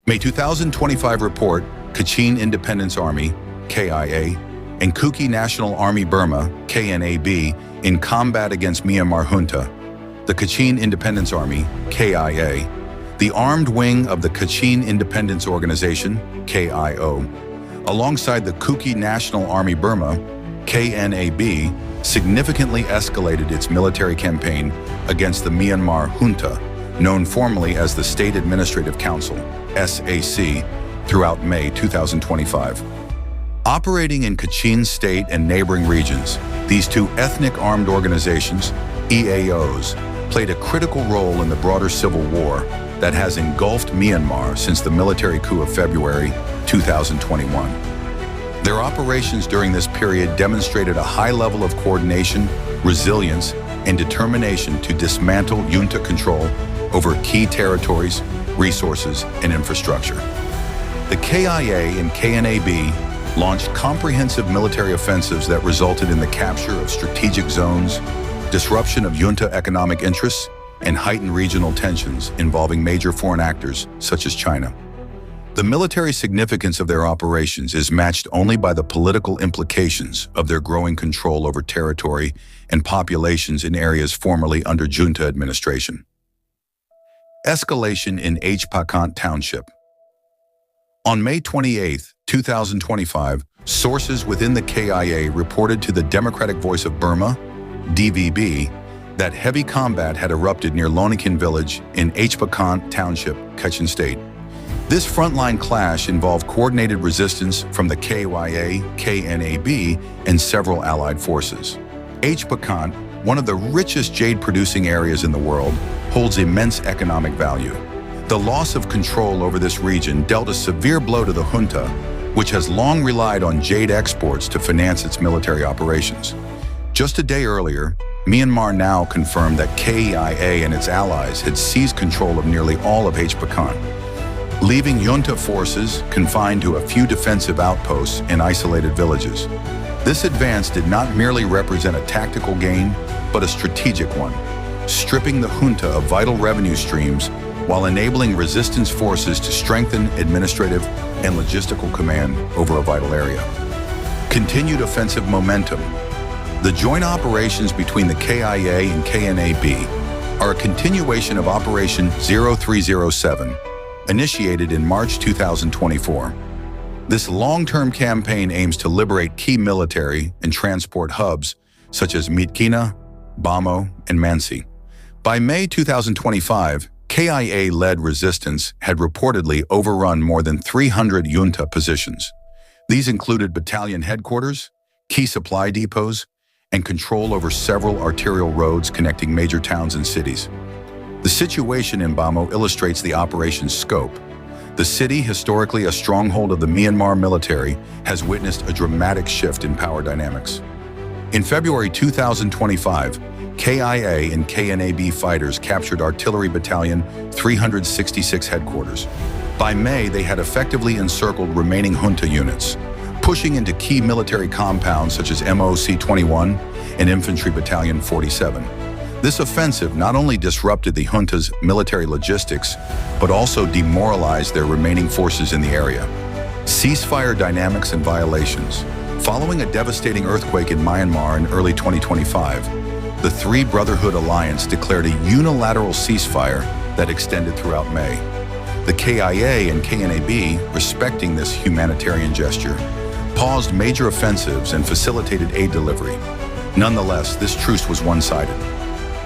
May 2025 report, Kachin Independence Army, KIA, and Kuki National Army Burma, KNAB, in combat against Myanmar junta. The Kachin Independence Army, KIA, the armed wing of the Kachin Independence Organization, KIO, alongside the Kuki National Army Burma, KNAB, significantly escalated its military campaign against the Myanmar junta, known formally as the State Administrative Council, SAC, throughout May 2025. Operating in Kachin State and neighboring regions, these two ethnic armed organizations, EAOs, played a critical role in the broader civil war that has engulfed Myanmar since the military coup of February 2021. Their operations during this period demonstrated a high level of coordination, resilience, and determination to dismantle junta control over key territories, resources, and infrastructure. The KIA and KNAB launched comprehensive military offensives that resulted in the capture of strategic zones, disruption of junta economic interests, and heightened regional tensions involving major foreign actors such as China. The military significance of their operations is matched only by the political implications of their growing control over territory and populations in areas formerly under junta administration. Escalation in Hpakant Township. On May 28, 2025, sources within the KIA reported to the Democratic Voice of Burma, DVB, that heavy combat had erupted near Lonikin village in Hpakant Township, Kachin State. This frontline clash involved coordinated resistance from the KYA, KNAB, and several allied forces. Hpakant, one of the richest jade-producing areas in the world, holds immense economic value. The loss of control over this region dealt a severe blow to the junta, which has long relied on jade exports to finance its military operations. Just a day earlier, Myanmar now confirmed that KIA and its allies had seized control of nearly all of Hpakant, leaving junta forces confined to a few defensive outposts in isolated villages. This advance did not merely represent a tactical gain, but a strategic one, stripping the junta of vital revenue streams while enabling resistance forces to strengthen administrative and logistical command over a vital area. Continued offensive momentum. The joint operations between the KIA and KNAB are a continuation of Operation 0307, initiated in March 2024. This long-term campaign aims to liberate key military and transport hubs such as Myitkyina, Bamo, and Mansi. By May 2025, KIA-led resistance had reportedly overrun more than 300 junta positions. These included battalion headquarters, key supply depots, and control over several arterial roads connecting major towns and cities. The situation in Bamo illustrates the operation's scope. The city, historically a stronghold of the Myanmar military, has witnessed a dramatic shift in power dynamics. In February 2025, KIA and KNAB fighters captured Artillery Battalion 366 headquarters. By May, they had effectively encircled remaining junta units, pushing into key military compounds such as MOC 21 and Infantry Battalion 47. This offensive not only disrupted the junta's military logistics, but also demoralized their remaining forces in the area. Ceasefire dynamics and violations. Following a devastating earthquake in Myanmar in early 2025, the Three Brotherhood Alliance declared a unilateral ceasefire that extended throughout May. The KIA and KNAB, respecting this humanitarian gesture, paused major offensives and facilitated aid delivery. Nonetheless, this truce was one-sided.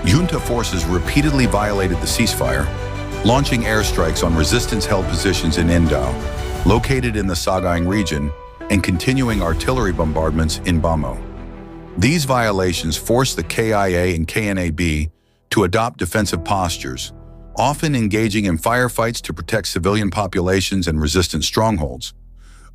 Junta forces repeatedly violated the ceasefire, launching airstrikes on resistance-held positions in Indao, located in the Sagaing region, and continuing artillery bombardments in Bamo. These violations forced the KIA and KNAB to adopt defensive postures, often engaging in firefights to protect civilian populations and resistant strongholds.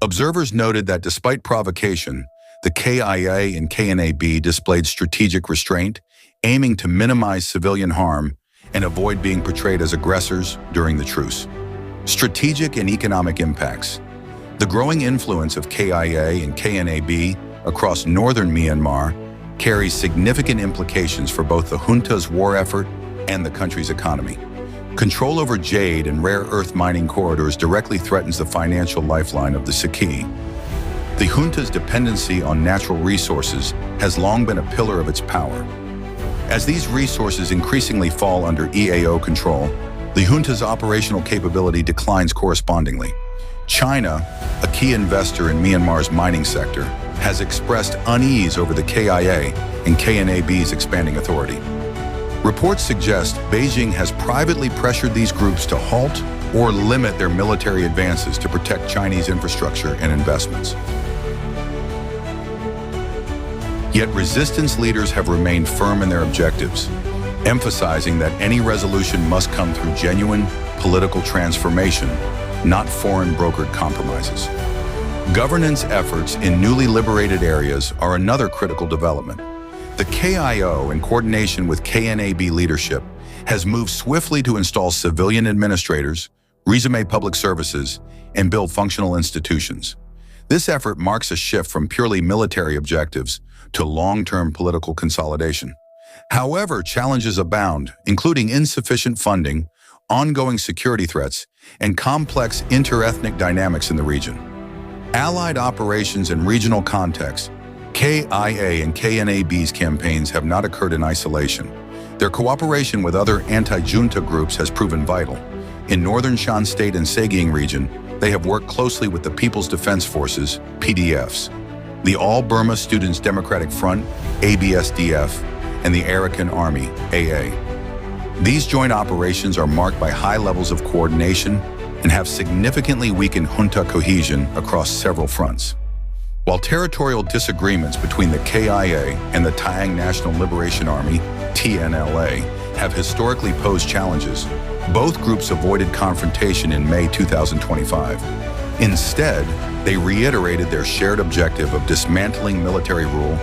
Observers noted that despite provocation, the KIA and KNAB displayed strategic restraint, aiming to minimize civilian harm and avoid being portrayed as aggressors during the truce. Strategic and economic impacts. The growing influence of KIA and KNAB across northern Myanmar carries significant implications for both the junta's war effort and the country's economy. Control over jade and rare earth mining corridors directly threatens the financial lifeline of the Sagaing. The junta's dependency on natural resources has long been a pillar of its power. As these resources increasingly fall under EAO control, the junta's operational capability declines correspondingly. China, a key investor in Myanmar's mining sector, has expressed unease over the KIA and KNAB's expanding authority. Reports suggest Beijing has privately pressured these groups to halt or limit their military advances to protect Chinese infrastructure and investments. Yet resistance leaders have remained firm in their objectives, emphasizing that any resolution must come through genuine political transformation, not foreign brokered compromises. Governance efforts in newly liberated areas are another critical development. The KIO, in coordination with KNAB leadership, has moved swiftly to install civilian administrators, resume public services, and build functional institutions. This effort marks a shift from purely military objectives to long-term political consolidation. However, challenges abound, including insufficient funding, ongoing security threats, and complex inter-ethnic dynamics in the region. Allied operations in regional contexts, KIA and KNAB's campaigns have not occurred in isolation. Their cooperation with other anti-junta groups has proven vital. In northern Shan State and Sagaing region, they have worked closely with the People's Defense Forces, PDFs, the All-Burma Students Democratic Front, ABSDF, and the Arakan Army, AA. These joint operations are marked by high levels of coordination and have significantly weakened junta cohesion across several fronts. While territorial disagreements between the KIA and the Taang National Liberation Army, TNLA, have historically posed challenges, both groups avoided confrontation in May 2025. Instead, they reiterated their shared objective of dismantling military rule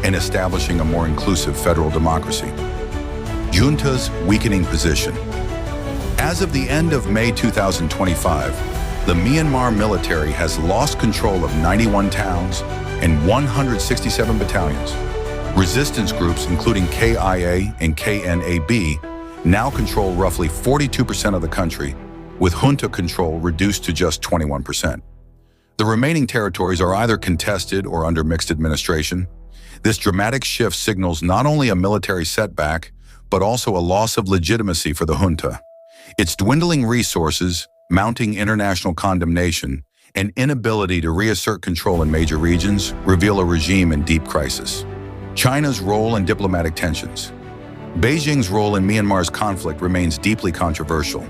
and establishing a more inclusive federal democracy. Junta's weakening position. As of the end of May 2025, the Myanmar military has lost control of 91 towns and 167 battalions. Resistance groups, including KIA and KNAB, now control roughly 42% of the country, with junta control reduced to just 21%. The remaining territories are either contested or under mixed administration. This dramatic shift signals not only a military setback, but also a loss of legitimacy for the junta. Its dwindling resources, mounting international condemnation, and inability to reassert control in major regions reveal a regime in deep crisis. China's role in diplomatic tensions. Beijing's role in Myanmar's conflict remains deeply controversial.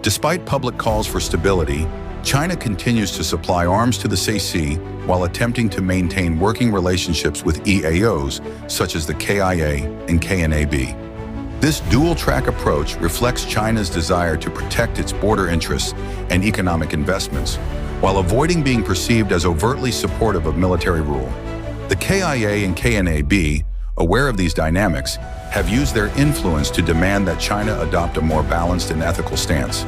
Despite public calls for stability, China continues to supply arms to the CC while attempting to maintain working relationships with EAOs such as the KIA and KNAB. This dual-track approach reflects China's desire to protect its border interests and economic investments, while avoiding being perceived as overtly supportive of military rule. The KIA and KNAB, aware of these dynamics, have used their influence to demand that China adopt a more balanced and ethical stance.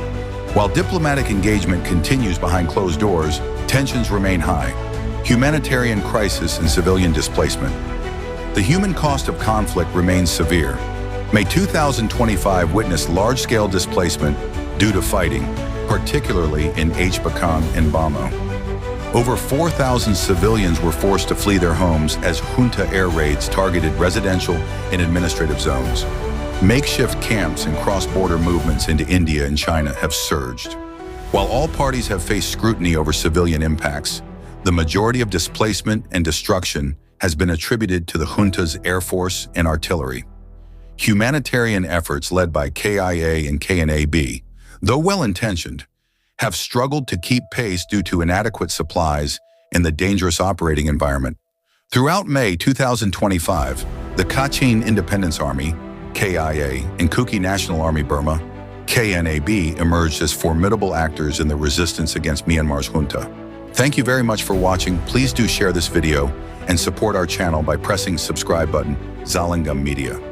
While diplomatic engagement continues behind closed doors, tensions remain high. Humanitarian crisis and civilian displacement. The human cost of conflict remains severe. May 2025 witnessed large-scale displacement due to fighting, particularly in Hpakant and Bamo. Over 4,000 civilians were forced to flee their homes as junta air raids targeted residential and administrative zones. Makeshift camps and cross-border movements into India and China have surged. While all parties have faced scrutiny over civilian impacts, the majority of displacement and destruction has been attributed to the junta's air force and artillery. Humanitarian efforts led by KIA and KNAB, though well-intentioned, have struggled to keep pace due to inadequate supplies and the dangerous operating environment. Throughout May 2025, the Kachin Independence Army, KIA, and Kuki National Army Burma, KNAB, emerged as formidable actors in the resistance against Myanmar's junta. Thank you very much for watching. Please do share this video and support our channel by pressing subscribe button, Zalingam Media.